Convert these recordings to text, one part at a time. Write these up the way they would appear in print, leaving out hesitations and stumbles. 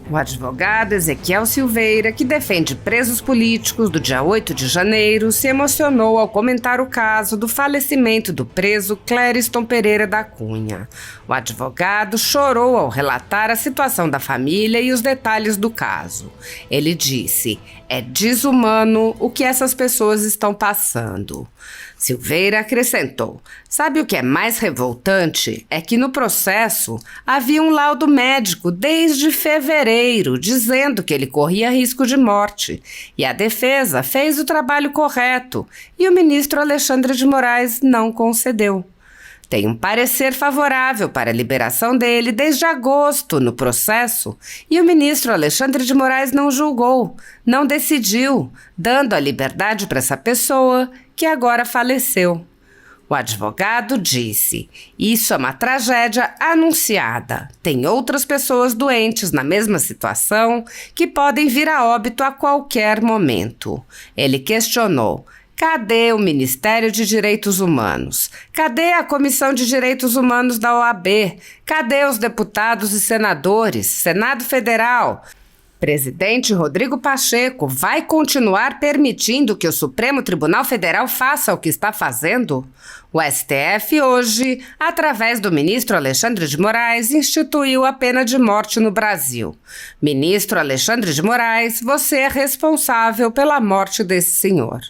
O advogado Ezequiel Silveira, que defende presos políticos do dia 8 de janeiro, se emocionou ao comentar o caso do falecimento do preso Clériston Pereira da Cunha. O advogado chorou ao relatar a situação da família e os detalhes do caso. Ele disse: "É desumano o que essas pessoas estão passando." Silveira acrescentou: "Sabe o que é mais revoltante? É que no processo havia um laudo médico desde fevereiro dizendo que ele corria risco de morte. E a defesa fez o trabalho correto e o ministro Alexandre de Moraes não concedeu. Tem um parecer favorável para a liberação dele desde agosto no processo e o ministro Alexandre de Moraes não julgou, não decidiu, dando a liberdade para essa pessoa que agora faleceu." O advogado disse: "Isso é uma tragédia anunciada. Tem outras pessoas doentes na mesma situação que podem vir a óbito a qualquer momento." Ele questionou: "Cadê o Ministério de Direitos Humanos? Cadê a Comissão de Direitos Humanos da OAB? Cadê os deputados e senadores? Senado Federal? Presidente Rodrigo Pacheco vai continuar permitindo que o Supremo Tribunal Federal faça o que está fazendo?" O STF hoje, através do ministro Alexandre de Moraes, instituiu a pena de morte no Brasil. Ministro Alexandre de Moraes, você é responsável pela morte desse senhor.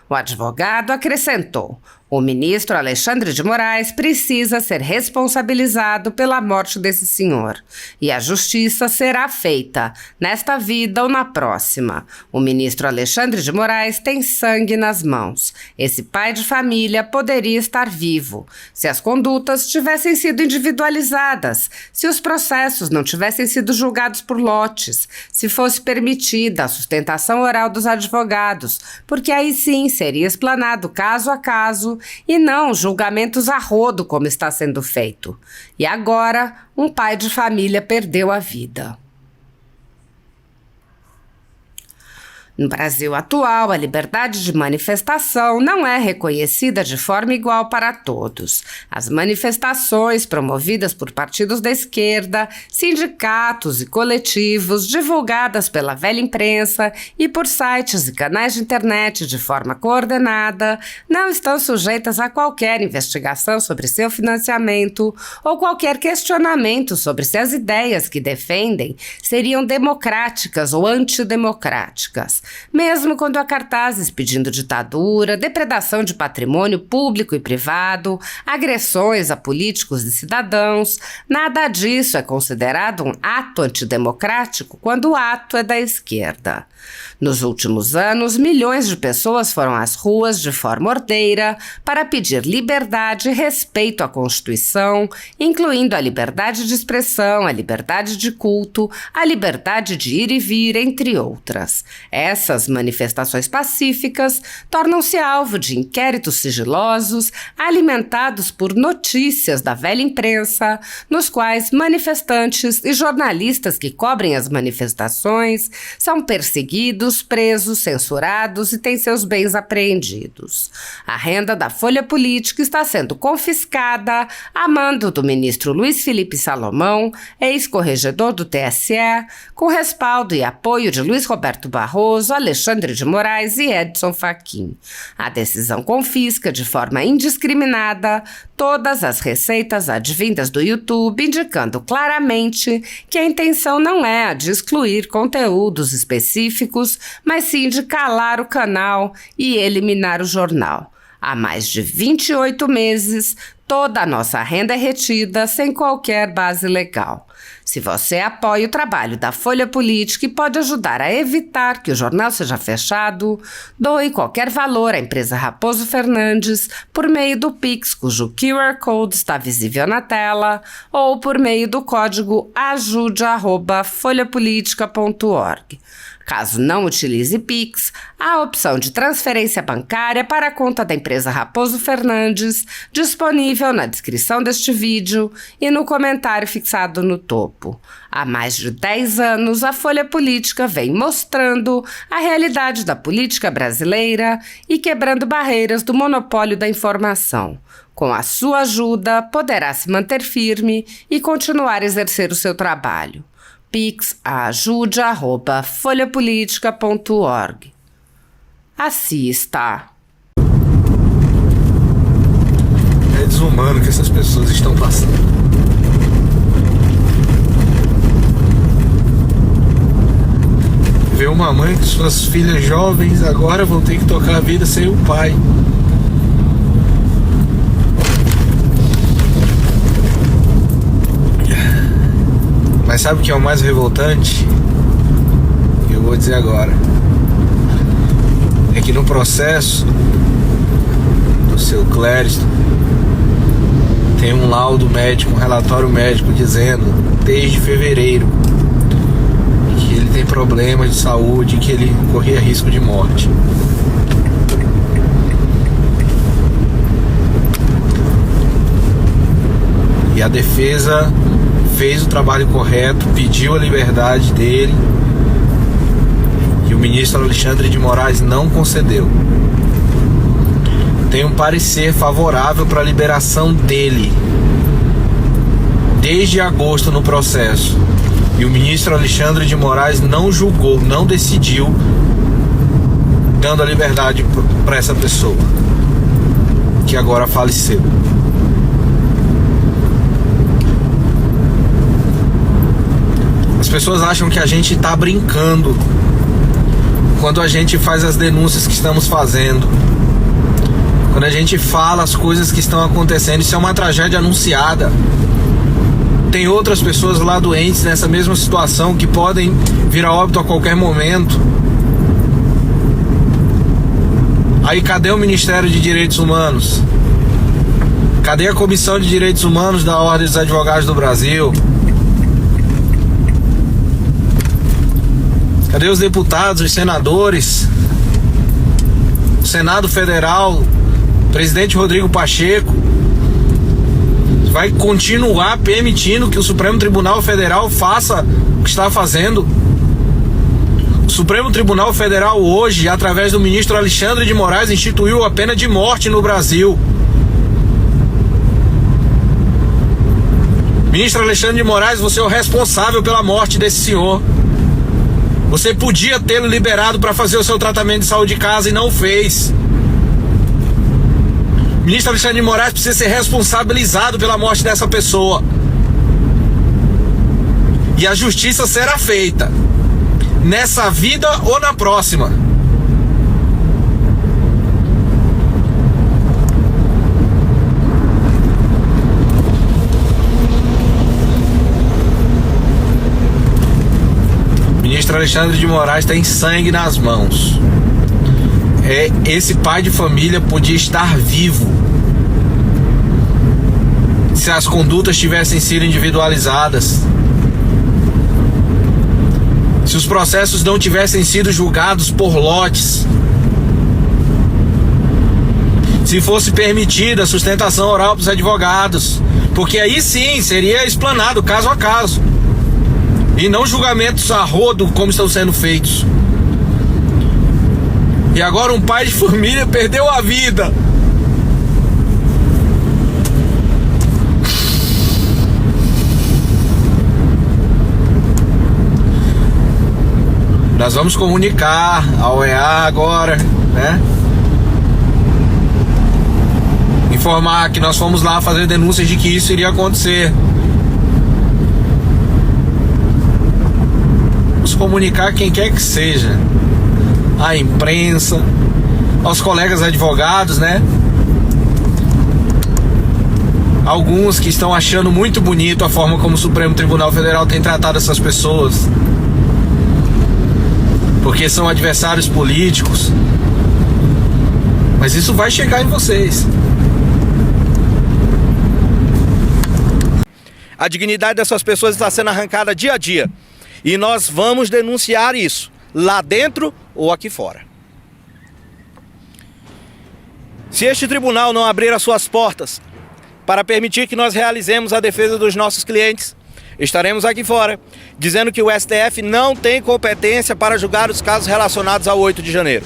O advogado acrescentou: "O ministro Alexandre de Moraes precisa ser responsabilizado pela morte desse senhor. E a justiça será feita, nesta vida ou na próxima. O ministro Alexandre de Moraes tem sangue nas mãos. Esse pai de família poderia estar vivo se as condutas tivessem sido individualizadas, se os processos não tivessem sido julgados por lotes, se fosse permitida a sustentação oral dos advogados, porque aí sim seria explanado caso a caso e não julgamentos a rodo como está sendo feito. E agora, um pai de família perdeu a vida." No Brasil atual, a liberdade de manifestação não é reconhecida de forma igual para todos. As manifestações promovidas por partidos da esquerda, sindicatos e coletivos, divulgadas pela velha imprensa e por sites e canais de internet de forma coordenada, não estão sujeitas a qualquer investigação sobre seu financiamento ou qualquer questionamento sobre se as ideias que defendem seriam democráticas ou antidemocráticas. Mesmo quando há cartazes pedindo ditadura, depredação de patrimônio público e privado, agressões a políticos e cidadãos, nada disso é considerado um ato antidemocrático quando o ato é da esquerda. Nos últimos anos, milhões de pessoas foram às ruas de forma ordeira para pedir liberdade e respeito à Constituição, incluindo a liberdade de expressão, a liberdade de culto, a liberdade de ir e vir, entre outras. Essas manifestações pacíficas tornam-se alvo de inquéritos sigilosos alimentados por notícias da velha imprensa, nos quais manifestantes e jornalistas que cobrem as manifestações são perseguidos, presos, censurados e têm seus bens apreendidos. A renda da Folha Política está sendo confiscada a mando do ministro Luiz Felipe Salomão, ex-corregedor do TSE, com respaldo e apoio de Luiz Roberto Barroso, Alexandre de Moraes e Edson Fachin. A decisão confisca de forma indiscriminada todas as receitas advindas do YouTube, indicando claramente que a intenção não é a de excluir conteúdos específicos, mas sim de calar o canal e eliminar o jornal. Há mais de 28 meses, toda a nossa renda é retida sem qualquer base legal. Se você apoia o trabalho da Folha Política e pode ajudar a evitar que o jornal seja fechado, doe qualquer valor à empresa Raposo Fernandes por meio do Pix, cujo QR Code está visível na tela, ou por meio do código ajude@folhapolitica.org. Caso não utilize Pix, há a opção de transferência bancária para a conta da empresa Raposo Fernandes, disponível na descrição deste vídeo e no comentário fixado no topo. Há mais de 10 anos, a Folha Política vem mostrando a realidade da política brasileira e quebrando barreiras do monopólio da informação. Com a sua ajuda, poderá se manter firme e continuar a exercer o seu trabalho. pix@ajude@folhapolitica.org. Assista. É desumano que essas pessoas estão passando. Ver uma mãe que suas filhas jovens agora vão ter que tocar a vida sem o pai. Mas sabe o que é o mais revoltante? Eu vou dizer agora. É que no processo do seu Clériston tem um laudo médico, um relatório médico dizendo desde fevereiro que ele tem problemas de saúde, que ele corria risco de morte. E a defesa fez o trabalho correto, pediu a liberdade dele, e o ministro Alexandre de Moraes não concedeu. Tem um parecer favorável para a liberação dele desde agosto no processo, e o ministro Alexandre de Moraes não julgou, não decidiu, dando a liberdade para essa pessoa que agora faleceu. As pessoas acham que a gente está brincando quando a gente faz as denúncias que estamos fazendo, quando a gente fala as coisas que estão acontecendo. Isso é uma tragédia anunciada. Tem outras pessoas lá doentes nessa mesma situação que podem vir a óbito a qualquer momento. Aí cadê o Ministério de Direitos Humanos? Cadê a Comissão de Direitos Humanos da Ordem dos Advogados do Brasil? Cadê os deputados, os senadores? O Senado Federal, presidente Rodrigo Pacheco, vai continuar permitindo que o Supremo Tribunal Federal faça o que está fazendo? O Supremo Tribunal Federal hoje, através do ministro Alexandre de Moraes, instituiu a pena de morte no Brasil. Ministro Alexandre de Moraes, você é o responsável pela morte desse senhor. Você podia tê-lo liberado para fazer o seu tratamento de saúde de casa e não fez. O ministro Alexandre de Moraes precisa ser responsabilizado pela morte dessa pessoa. E a justiça será feita, nessa vida ou na próxima. O ministro Alexandre de Moraes tem sangue nas mãos. Esse pai de família podia estar vivo se as condutas tivessem sido individualizadas, se os processos não tivessem sido julgados por lotes, se fosse permitida a sustentação oral para os advogados, porque aí sim seria explanado caso a caso e não julgamentos a rodo como estão sendo feitos. E agora um pai de família perdeu a vida. Nós vamos comunicar ao OEA agora, né? Informar que nós fomos lá fazer denúncias de que isso iria acontecer. Vamos comunicar quem quer que seja, à imprensa, aos colegas advogados, né? Alguns que estão achando muito bonito a forma como o Supremo Tribunal Federal tem tratado essas pessoas, porque são adversários políticos. Mas isso vai chegar em vocês. A dignidade dessas pessoas está sendo arrancada dia a dia. E nós vamos denunciar isso, lá dentro ou aqui fora. Se este tribunal não abrir as suas portas para permitir que nós realizemos a defesa dos nossos clientes, estaremos aqui fora, dizendo que o STF não tem competência para julgar os casos relacionados ao 8 de janeiro.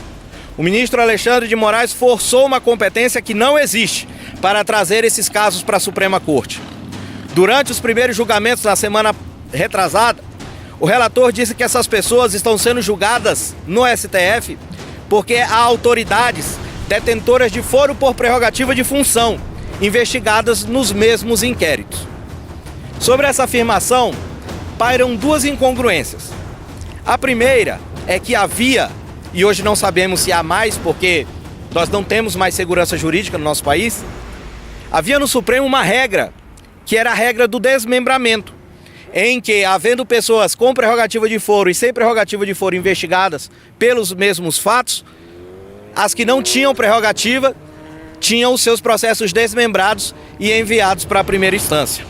O ministro Alexandre de Moraes forçou uma competência que não existe para trazer esses casos para a Suprema Corte. Durante os primeiros julgamentos da semana retrasada, O relator disse que essas pessoas estão sendo julgadas no STF porque há autoridades detentoras de foro por prerrogativa de função investigadas nos mesmos inquéritos. Sobre essa afirmação, pairam duas incongruências. A primeira é que havia, e hoje não sabemos se há mais, porque nós não temos mais segurança jurídica no nosso país, havia no Supremo uma regra, que era a regra do desmembramento, em que, havendo pessoas com prerrogativa de foro e sem prerrogativa de foro investigadas pelos mesmos fatos, as que não tinham prerrogativa tinham os seus processos desmembrados e enviados para a primeira instância.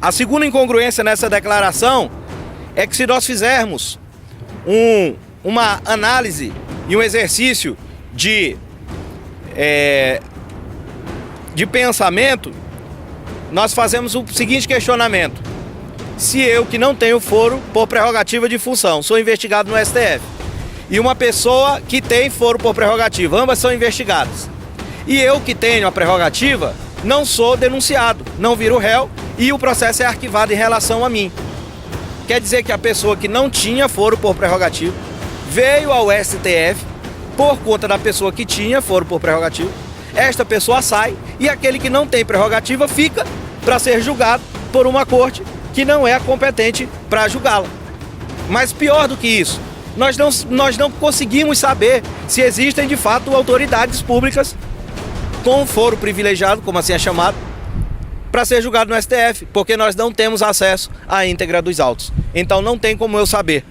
A segunda incongruência nessa declaração é que, se nós fizermos uma análise e um exercício de pensamento, nós fazemos o seguinte questionamento: se eu, que não tenho foro por prerrogativa de função, sou investigado no STF, e uma pessoa que tem foro por prerrogativa, ambas são investigadas, e eu, que tenho a prerrogativa, não sou denunciado, não viro réu e o processo é arquivado em relação a mim. Quer dizer que a pessoa que não tinha foro por prerrogativa veio ao STF por conta da pessoa que tinha foro por prerrogativa. Esta pessoa sai e aquele que não tem prerrogativa fica para ser julgado por uma corte que não é competente para julgá-la. Mas pior do que isso, nós não conseguimos saber se existem de fato autoridades públicas com foro privilegiado, como assim é chamado, para ser julgado no STF, porque nós não temos acesso à íntegra dos autos. Então não tem como eu saber